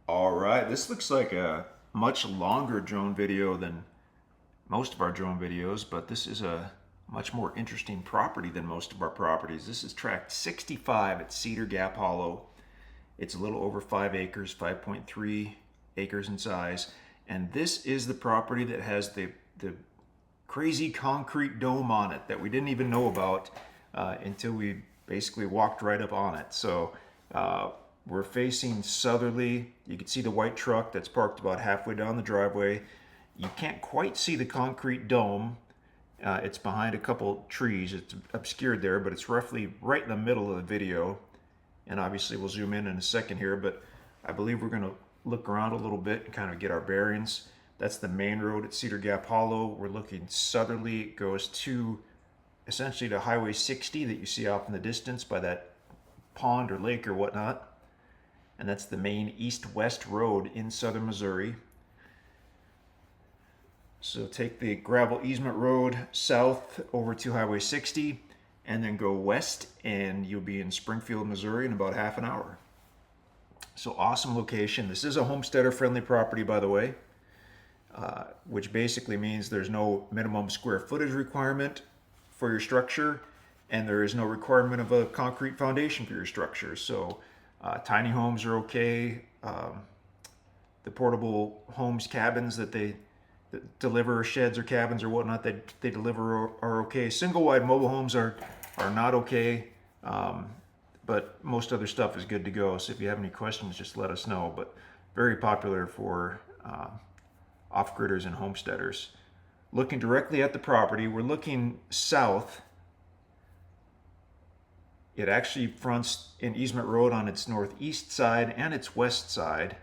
All right, this looks like a much longer drone video than most of our drone videos, but this is a much more interesting property than most of our properties. This is tract 65 at Cedar Gap Hollow. It's a little over 5 acres, 5.3 acres in size, and this is the property that has the crazy concrete dome on it that we didn't even know about until we basically walked right up on it. So we're facing southerly. You can see the white truck that's parked about halfway down the driveway. You can't quite see the concrete dome. It's behind a couple trees. It's obscured there, but it's roughly right in the middle of the video. And obviously we'll zoom in a second here, but I believe we're gonna look around a little bit and kind of get our bearings. That's the main road at Cedar Gap Hollow. We're looking southerly. It goes to essentially to Highway 60 that you see off in the distance by that pond or lake or whatnot. And that's the main east-west road in southern Missouri. So take the gravel easement road south over to Highway 60 and then go west and you'll be in Springfield, Missouri in about half an hour. So awesome location. This is a homesteader friendly property, by the way, which basically means there's no minimum square footage requirement for your structure and there is no requirement of a concrete foundation for your structure. So tiny homes are okay. The portable homes, cabins that that deliver, sheds or cabins or whatnot that they deliver are okay. Single wide mobile homes are not okay, but most other stuff is good to go. So if you have any questions, just let us know. But very popular for off-gridders and homesteaders. Looking directly at the property, we're looking south. It actually fronts an easement road on its northeast side and its west side.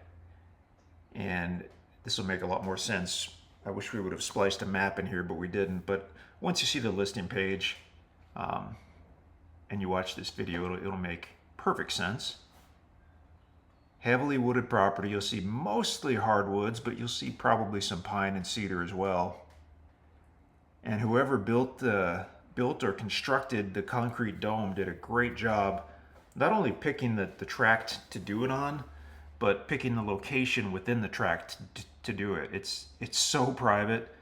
And this will make a lot more sense. I wish we would have spliced a map in here, but we didn't. But once you see the listing page and you watch this video, it'll make perfect sense. Heavily wooded property. You'll see mostly hardwoods, but you'll see probably some pine and cedar as well. And whoever built or constructed the concrete dome did a great job not only picking the tract to do it on, but picking the location within the tract to do it. It's so private.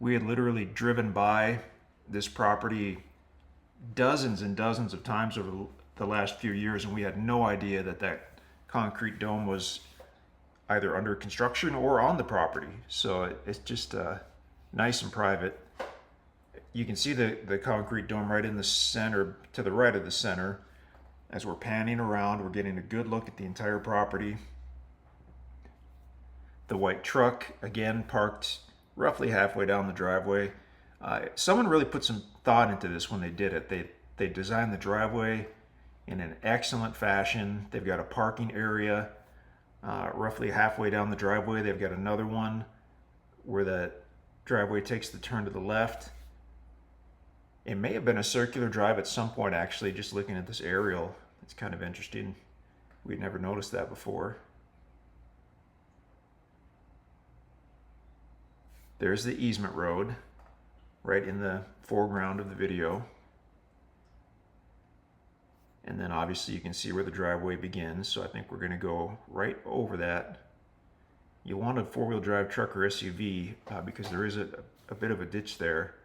We had literally driven by this property dozens and dozens of times over the last few years, and we had no idea that concrete dome was either under construction or on the property. So it's just nice and private. You can see the concrete dome right in the center, to the right of the center. As we're panning around, we're getting a good look at the entire property. The white truck, again, parked roughly halfway down the driveway. Someone really put some thought into this when they did it. They designed the driveway in an excellent fashion. They've got a parking area roughly halfway down the driveway. They've got another one where the driveway takes the turn to the left. It may have been a circular drive at some point, actually, just looking at this aerial. It's kind of interesting. We'd never noticed that before. There's the easement road right in the foreground of the video. And then obviously you can see where the driveway begins. So I think we're gonna go right over that. You want a four-wheel drive truck or SUV because there is a bit of a ditch there.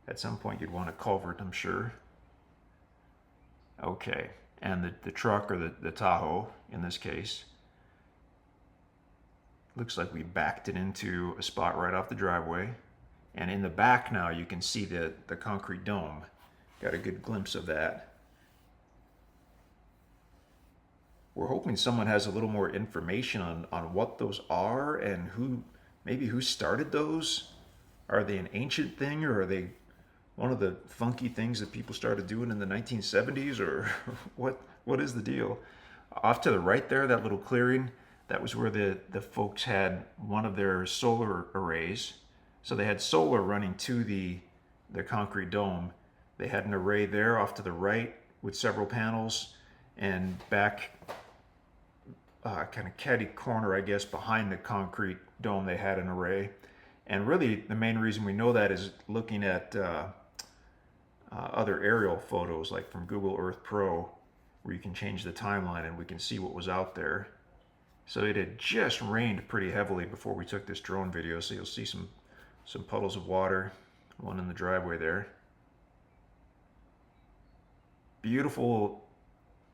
At some point you'd want a culvert, I'm sure. Okay, and the truck or the Tahoe in this case, looks like we backed it into a spot right off the driveway. And in the back now you can see the concrete dome. Got a good glimpse of that. We're hoping someone has a little more information on what those are and who started those. Are they an ancient thing, or are they one of the funky things that people started doing in the 1970s, or what is the deal? Off to the right there, that little clearing, that was where the folks had one of their solar arrays. So they had solar running to the concrete dome. They had an array there off to the right with several panels, and back kind of catty corner, I guess, behind the concrete dome, they had an array. And really the main reason we know that is looking at other aerial photos, like from Google Earth Pro, where you can change the timeline and we can see what was out there. So it had just rained pretty heavily before we took this drone video, so you'll see some puddles of water, one in the driveway there. Beautiful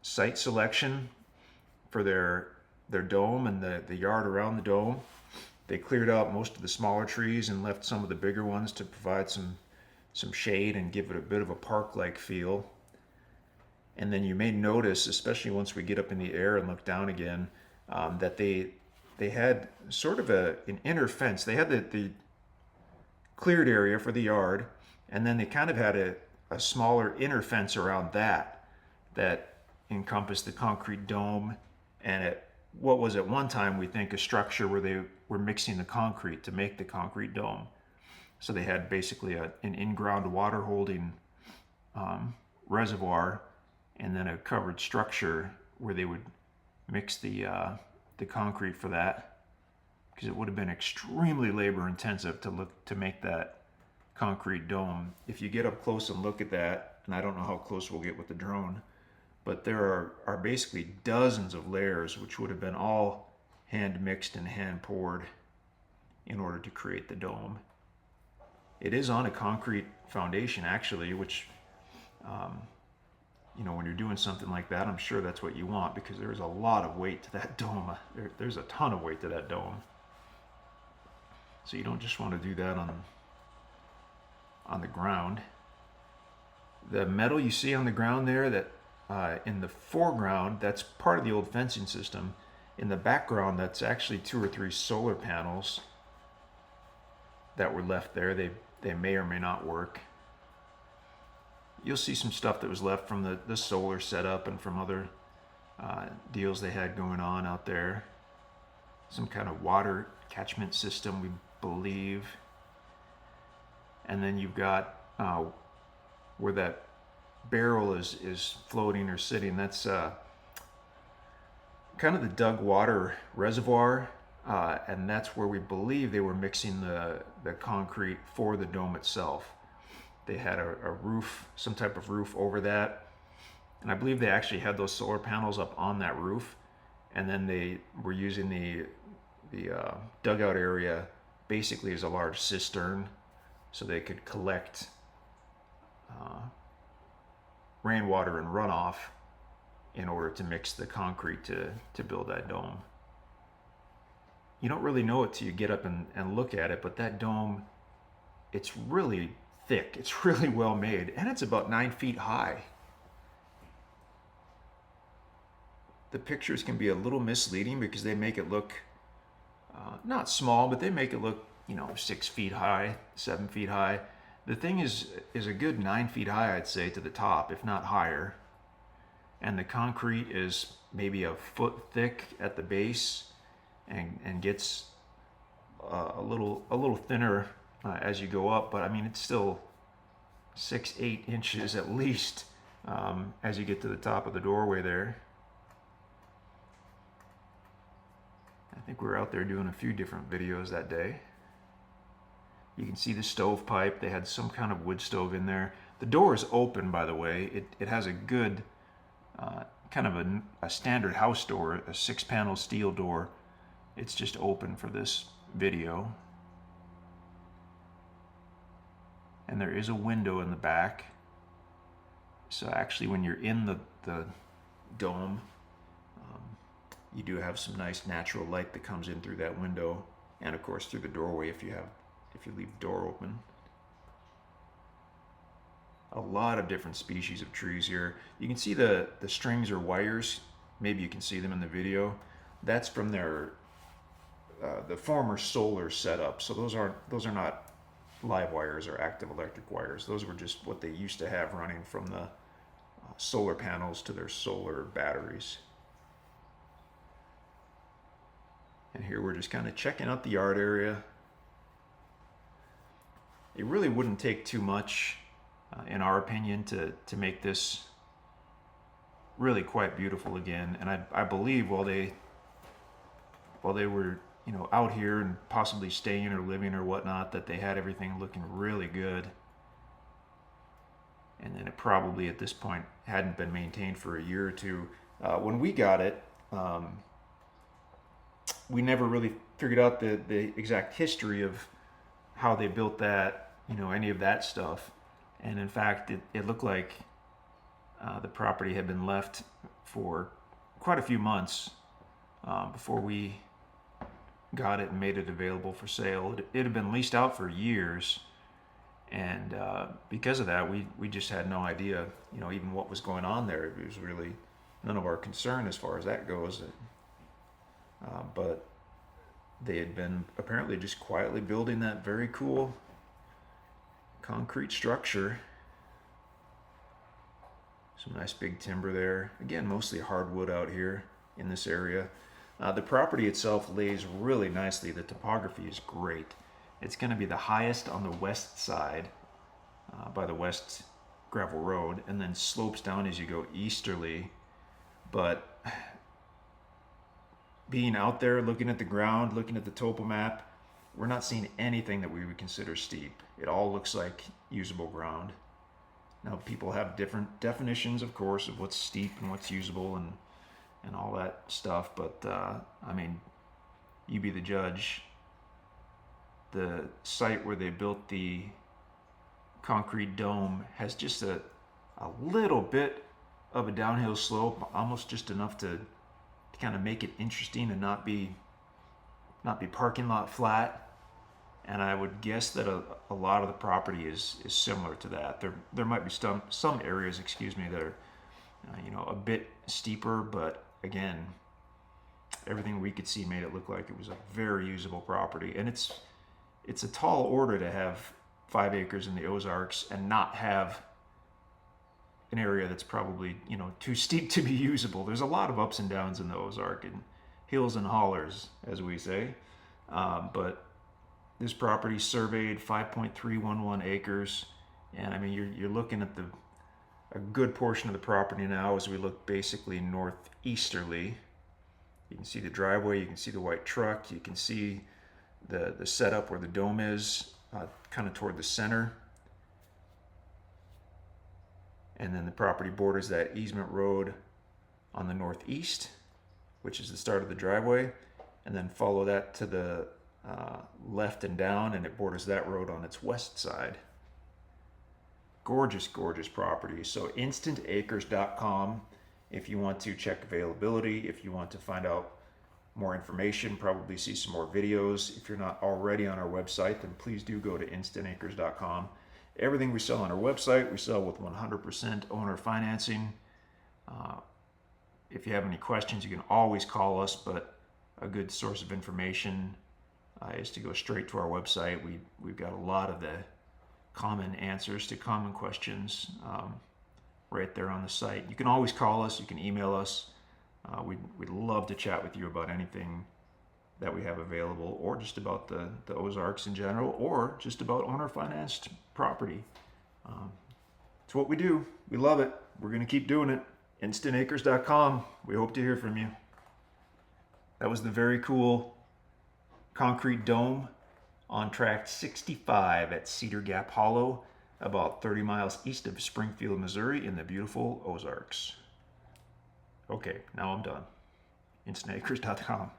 site selection for their dome and the yard around the dome. They cleared out most of the smaller trees and left some of the bigger ones to provide some shade and give it a bit of a park-like feel. And then you may notice, especially once we get up in the air and look down again, that they had sort of an inner fence. They had the cleared area for the yard, and then they kind of had a smaller inner fence around that encompassed the concrete dome, and what was at one time, we think, a structure where they were mixing the concrete to make the concrete dome. So they had basically an in-ground water holding reservoir, and then a covered structure where they would mix the concrete for that, because it would have been extremely labor intensive to make that concrete dome. If you get up close and look at that, and I don't know how close we'll get with the drone, but there are basically dozens of layers which would have been all hand mixed and hand poured in order to create the dome. It is on a concrete foundation, actually, which when you're doing something like that, I'm sure that's what you want, because there's a lot of weight to that dome. There's a ton of weight to that dome. So you don't just want to do that on the ground. The metal you see on the ground there, that in the foreground, that's part of the old fencing system. In the background, that's actually 2 or 3 solar panels that were left there. They may or may not work. You'll see some stuff that was left from the solar setup and from other deals they had going on out there. Some kind of water catchment system, we believe. And then you've got where that barrel is floating or sitting, that's kind of the dug water reservoir, and that's where we believe they were mixing the concrete for the dome itself. They had a roof, some type of roof over that, and I believe they actually had those solar panels up on that roof, and then they were using the dugout area basically as a large cistern, so they could collect rainwater and runoff in order to mix the concrete to build that dome. You don't really know it till you get up and look at it, but that dome, it's really thick, it's really well made, and it's about 9 feet high. The pictures can be a little misleading because they make it look not small, but they make it look 6 feet high, 7 feet high. The thing is a good 9 feet high, I'd say, to the top, if not higher. And the concrete is maybe a foot thick at the base, and gets a little thinner as you go up. But I mean, it's still 6-8 inches at least as you get to the top of the doorway there. I think we were out there doing a few different videos that day. You can see the stovepipe. They had some kind of wood stove in there. The door is open, by the way. It has a good kind of a standard house door, a 6-panel steel door. It's just open for this video. And there is a window in the back. So actually, when you're in the dome, you do have some nice natural light that comes in through that window, and of course through the doorway if you leave the door open. A lot of different species of trees here. You can see the strings or wires. Maybe you can see them in the video. That's from their the former solar setup. So those are not live wires or active electric wires. Those were just what they used to have running from the solar panels to their solar batteries. And here we're just kind of checking out the yard area. It really wouldn't take too much, in our opinion, to make this really quite beautiful again. And I believe while they were out here and possibly staying or living or whatnot, that they had everything looking really good. And then it probably at this point hadn't been maintained for a year or two. When we got it, we never really figured out the exact history of how they built that, any of that stuff. And in fact, it looked like the property had been left for quite a few months before we got it and made it available for sale. It had been leased out for years, and because of that, we just had no idea, even what was going on there. It was really none of our concern as far as that goes. But they had been apparently just quietly building that very cool concrete structure. Some nice big timber there. Again, mostly hardwood out here in this area. The property itself lays really nicely. The topography is great. It's going to be the highest on the west side by the west gravel road, and then slopes down as you go easterly. But being out there, looking at the ground, looking at the topo map, we're not seeing anything that we would consider steep. It all looks like usable ground. Now, people have different definitions, of course, of what's steep and what's usable and all that stuff, but I mean, you be the judge. The site where they built the concrete dome has just a little bit of a downhill slope, almost just enough to kind of make it interesting and not be parking lot flat. And I would guess that a lot of the property is similar to that. There might be some areas, that are a bit steeper, but again, everything we could see made it look like it was a very usable property. And it's a tall order to have 5 acres in the Ozarks and not have an area that's probably too steep to be usable. There's a lot of ups and downs in the Ozark, and hills and hollers, as we say. But this property surveyed 5.311 acres, and I mean you're looking at a good portion of the property now as we look basically northeasterly. You can see the driveway, you can see the white truck, you can see the setup where the dome is, kind of toward the center. And then the property borders that easement road on the northeast, which is the start of the driveway, and then follow that to the left and down, and it borders that road on its west side. Gorgeous, gorgeous property. So InstantAcres.com if you want to check availability, if you want to find out more information, probably see some more videos. If you're not already on our website, then please do go to InstantAcres.com. Everything we sell on our website, we sell with 100% owner financing. If you have any questions, you can always call us, but a good source of information is to go straight to our website. We've got a lot of the common answers to common questions right there on the site. You can always call us, you can email us. We'd love to chat with you about anything that we have available, or just about the Ozarks in general, or just about owner financed property. It's what we do. We love it. We're going to keep doing it. InstantAcres.com. We hope to hear from you. That was the very cool concrete dome on tract 65 at Cedar Gap Hollow, about 30 miles east of Springfield, Missouri, in the beautiful Ozarks. Okay, now I'm done. InstantAcres.com.